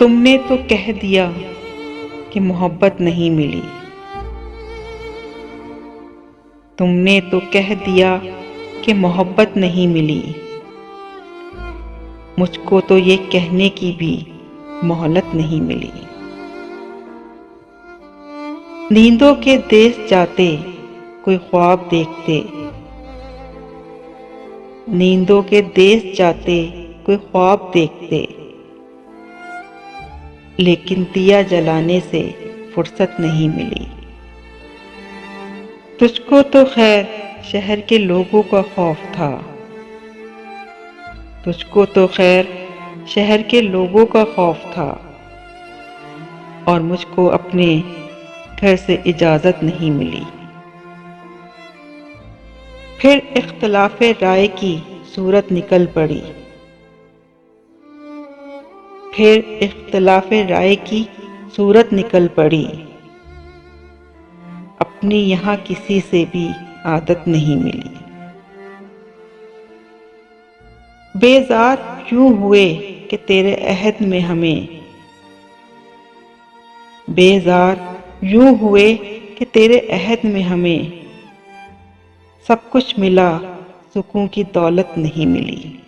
तुमने तो कह दिया कि मोहब्बत नहीं मिली। तुमने तो कह दिया कि मोहब्बत नहीं मिली। मुझको तो ये कहने की भी मोहलत नहीं मिली। नींदों के देश जाते कोई ख्वाब देखते। नींदों के देश जाते कोई ख्वाब देखते। लेकिन दिया जलाने से फुर्सत नहीं मिली। तुझको तो खैर शहर के लोगों का खौफ था। तुझको तो खैर शहर के लोगों का खौफ था। और मुझको अपने घर से इजाज़त नहीं मिली। फिर इख्तिलाफ़े राय की सूरत निकल पड़ी। फिर इख्तिलाफ़े राय की सूरत निकल पड़ी। अपनी यहाँ किसी से भी आदत नहीं मिली। बेजार यूं हुए कि तेरे अहद में हमें। बेजार यूं हुए कि तेरे अहद में हमें सब कुछ मिला, सुकून की दौलत नहीं मिली।